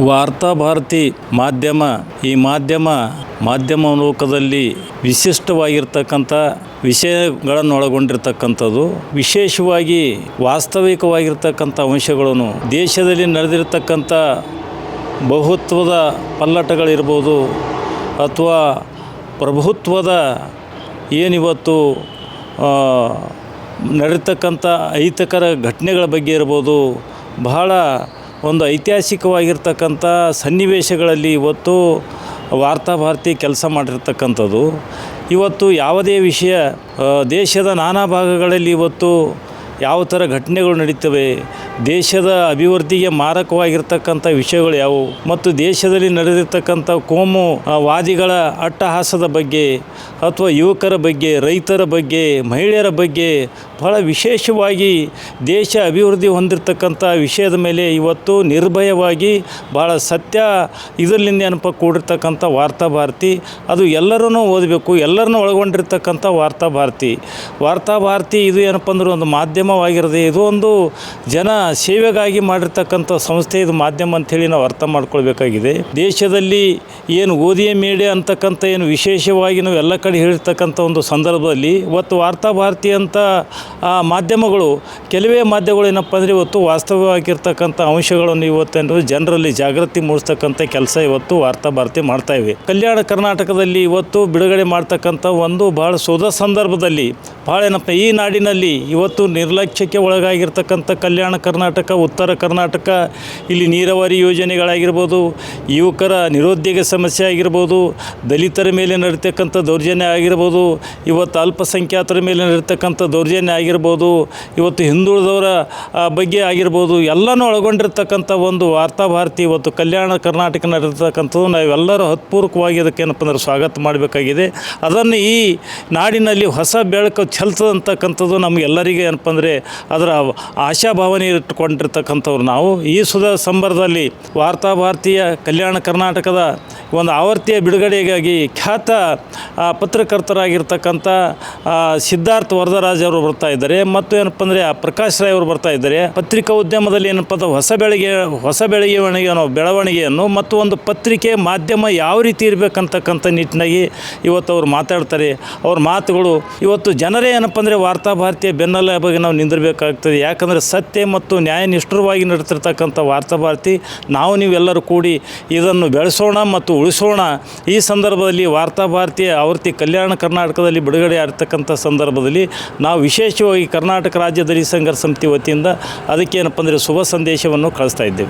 ವಾರ್ತಾಭಾರತಿ ಮಾಧ್ಯಮ ಈ ಮಾಧ್ಯಮ ಲೋಕದಲ್ಲಿ ವಿಶಿಷ್ಟವಾಗಿರ್ತಕ್ಕಂಥ ವಿಷಯಗಳನ್ನು ಒಳಗೊಂಡಿರ್ತಕ್ಕಂಥದ್ದು. ವಿಶೇಷವಾಗಿ ವಾಸ್ತವಿಕವಾಗಿರ್ತಕ್ಕಂಥ ಅಂಶಗಳನ್ನು, ದೇಶದಲ್ಲಿ ನಡೆದಿರ್ತಕ್ಕಂಥ ಬಹುತ್ವದ ಪಲ್ಲಟಗಳಿರ್ಬೋದು ಅಥವಾ ಪ್ರಭುತ್ವದ ಏನಿವತ್ತು ನಡೆತಕ್ಕಂಥ ಅಹಿತಕರ ಘಟನೆಗಳ ಬಗ್ಗೆ ಇರ್ಬೋದು, ಬಹಳ ಒಂದು ಐತಿಹಾಸಿಕವಾಗಿರ್ತಕ್ಕಂಥ ಸನ್ನಿವೇಶಗಳಲ್ಲಿ ಇವತ್ತು ವಾರ್ತಾಭಾರತಿ ಕೆಲಸ ಮಾಡಿರ್ತಕ್ಕಂಥದ್ದು. ಇವತ್ತು ಯಾವುದೇ ವಿಷಯ ದೇಶದ ನಾನಾ ಭಾಗಗಳಲ್ಲಿ ಇವತ್ತು ಯಾವ ಥರ ಘಟನೆಗಳು ನಡೀತವೆ, ದೇಶದ ಅಭಿವೃದ್ಧಿಗೆ ಮಾರಕವಾಗಿರ್ತಕ್ಕಂಥ ವಿಷಯಗಳು ಯಾವುವು, ಮತ್ತು ದೇಶದಲ್ಲಿ ನಡೆದಿರ್ತಕ್ಕಂಥ ಕೋಮು ವಾದಿಗಳ ಅಟ್ಟಹಾಸದ ಬಗ್ಗೆ ಅಥವಾ ಯುವಕರ ಬಗ್ಗೆ, ರೈತರ ಬಗ್ಗೆ, ಮಹಿಳೆಯರ ಬಗ್ಗೆ ಬಹಳ ವಿಶೇಷವಾಗಿ ದೇಶ ಅಭಿವೃದ್ಧಿ ಹೊಂದಿರತಕ್ಕಂಥ ವಿಷಯದ ಮೇಲೆ ಇವತ್ತು ನಿರ್ಭಯವಾಗಿ ಭಾಳ ಸತ್ಯ ಇದರಿಂದ ಏನಪ್ಪ ಕೂಡಿರ್ತಕ್ಕಂಥ ವಾರ್ತಾಭಾರತಿ. ಅದು ಎಲ್ಲರೂ ಓದಬೇಕು, ಎಲ್ಲರನ್ನೂ ಒಳಗೊಂಡಿರ್ತಕ್ಕಂಥ ವಾರ್ತಾಭಾರತಿ ಇದು ಏನಪ್ಪ ಅಂದ್ರೆ ಒಂದು ಮಾಧ್ಯಮವಾಗಿರದೆ, ಇದು ಒಂದು ಜನ ಸೇವೆಗಾಗಿ ಮಾಡಿರ್ತಕ್ಕಂಥ ಸಂಸ್ಥೆ. ಇದು ಮಾಧ್ಯಮ ಅಂಥೇಳಿ ನಾವು ಅರ್ಥ ಮಾಡ್ಕೊಳ್ಬೇಕಾಗಿದೆ. ದೇಶದಲ್ಲಿ ಏನು ಓದಿಯ ಮೀಡಿಯಾ ಅಂತಕ್ಕಂಥ ಏನು ವಿಶೇಷವಾಗಿ ನಾವು ಎಲ್ಲ ಕಡೆ ಹೇಳಿರ್ತಕ್ಕಂಥ ಒಂದು ಸಂದರ್ಭದಲ್ಲಿ ಇವತ್ತು ವಾರ್ತಾಭಾರತಿ ಅಂತ ಮಾಧ್ಯಮಗಳು, ಕೆಲವೇ ಮಾಧ್ಯಮಗಳು ಏನಪ್ಪ ಅಂದರೆ ಇವತ್ತು ವಾಸ್ತವವಾಗಿರ್ತಕ್ಕಂಥ ಅಂಶಗಳನ್ನು ಇವತ್ತೇನು ಜನರಲ್ಲಿ ಜಾಗೃತಿ ಮೂಡಿಸ್ತಕ್ಕಂಥ ಕೆಲಸ ಇವತ್ತು ವಾರ್ತಾಭಾರತಿ ಮಾಡ್ತಾಯಿವೆ. ಕಲ್ಯಾಣ ಕರ್ನಾಟಕದಲ್ಲಿ ಇವತ್ತು ಬಿಡುಗಡೆ ಮಾಡ್ತಕ್ಕಂಥ ಒಂದು ಭಾಳ ಶೋಧ ಸಂದರ್ಭದಲ್ಲಿ ಭಾಳ ಏನಪ್ಪ ಈ ನಾಡಿನಲ್ಲಿ ಇವತ್ತು ನಿರ್ಲಕ್ಷ್ಯಕ್ಕೆ ಒಳಗಾಗಿರ್ತಕ್ಕಂಥ ಕಲ್ಯಾಣ ಕರ್ನಾಟಕ, ಉತ್ತರ ಕರ್ನಾಟಕ, ಇಲ್ಲಿ ನೀರಾವರಿ ಯೋಜನೆಗಳಾಗಿರ್ಬೋದು, ಯುವಕರ ನಿರುದ್ಯೋಗ ಸಮಸ್ಯೆ ಆಗಿರ್ಬೋದು, ದಲಿತರ ಮೇಲೆ ನಡೀತಕ್ಕಂಥ ದೌರ್ಜನ್ಯ ಆಗಿರ್ಬೋದು, ಇವತ್ತು ಅಲ್ಪಸಂಖ್ಯಾತರ ಮೇಲೆ ನಡೀತಕ್ಕಂಥ ದೌರ್ಜನ್ಯ ಆಗಿರ್ಬೋದು, ಇವತ್ತು ಹಿಂದುಳಿದವರ ಬಗ್ಗೆ ಆಗಿರ್ಬೋದು, ಎಲ್ಲನೂ ಒಳಗೊಂಡಿರ್ತಕ್ಕಂಥ ಒಂದು ವಾರ್ತಾಭಾರತಿ ಇವತ್ತು ಕಲ್ಯಾಣ ಕರ್ನಾಟಕ ನಡೆದಿರ್ತಕ್ಕಂಥದ್ದು. ನಾವೆಲ್ಲರೂ ಹತ್ಪೂರ್ವಕವಾಗಿ ಅದಕ್ಕೆ ಏನಪ್ಪ ಅಂದ್ರೆ ಸ್ವಾಗತ ಮಾಡಬೇಕಾಗಿದೆ. ಅದನ್ನು ಈ ನಾಡಿನಲ್ಲಿ ಹೊಸ ಬೆಳಕು ಚೆಲ್ತದಂತಕ್ಕಂಥದ್ದು ನಮಗೆಲ್ಲರಿಗೆ ಏನಪ್ಪ ಅಂದರೆ ಅದರ ಆಶಾಭಾವನೆ ಇಟ್ಟುಕೊಂಡಿರ್ತಕ್ಕಂಥವ್ರು ನಾವು. ಈ ಸಂದರ್ಭದಲ್ಲಿ ವಾರ್ತಾಭಾರತಿಯ ಕಲ್ಯಾಣ ಕರ್ನಾಟಕದ ಒಂದು ಆವೃತ್ತಿಯ ಬಿಡುಗಡೆಗಾಗಿ ಖ್ಯಾತ ಪತ್ರಕರ್ತರಾಗಿರ್ತಕ್ಕಂಥ ಸಿದ್ಧಾರ್ಥ ವರದರಾಜ್ ಅವರು ಬರ್ತಾ ಇದ್ದಾರೆ, ಮತ್ತು ಏನಪ್ಪ ಅಂದರೆ ಪ್ರಕಾಶ್ ರಾಯ್ ಅವರು ಬರ್ತಾ ಇದ್ದಾರೆ. ಪತ್ರಿಕಾ ಉದ್ಯಮದಲ್ಲಿ ಏನಪ್ಪ ಅಂದ್ರೆ ಹೊಸ ಬೆಳವಣಿಗೆಯನ್ನು ಮತ್ತು ಒಂದು ಪತ್ರಿಕೆ ಮಾಧ್ಯಮ ಯಾವ ರೀತಿ ಇರಬೇಕಂತಕ್ಕಂಥ ನಿಟ್ಟಿನಾಗಿ ಇವತ್ತು ಅವ್ರು ಮಾತಾಡ್ತಾರೆ. ಅವ್ರ ಮಾತುಗಳು ಇವತ್ತು ಜನರೇ ಏನಪ್ಪ ಅಂದರೆ ವಾರ್ತಾಭಾರತಿಯ ಬೆನ್ನೆಲ ಬಗ್ಗೆ ನಾವು ನಿಂದಿರಬೇಕಾಗ್ತದೆ. ಯಾಕಂದರೆ ಸತ್ಯ ಮತ್ತು ನ್ಯಾಯನಿಷ್ಠವಾಗಿ ನಡೆತಿರ್ತಕ್ಕಂಥ ವಾರ್ತಾಭಾರತಿ ನೀವೆಲ್ಲರೂ ಕೂಡಿ ಇದನ್ನು ಬೆಳೆಸೋಣ ಮತ್ತು ಉಳಿಸೋಣ. ಈ ಸಂದರ್ಭದಲ್ಲಿ ವಾರ್ತಾಭಾರತಿಯ ಆವೃತ್ತಿ ಕಲ್ಯಾಣ ಕರ್ನಾಟಕದಲ್ಲಿ ಬಿಡುಗಡೆ ಆಗಿರ್ತಕ್ಕಂಥ ಸಂದರ್ಭದಲ್ಲಿ ನಾವು ವಿಶೇಷವಾಗಿ ಕರ್ನಾಟಕ ರಾಜ್ಯ ದಲಿತ ಸಂಘರ್ಷ ಸಮಿತಿ ವತಿಯಿಂದ ಅದಕ್ಕೇನಪ್ಪ ಅಂದರೆ ಶುಭ ಸಂದೇಶವನ್ನು ಕಳಿಸ್ತಾ ಇದ್ದೇವೆ.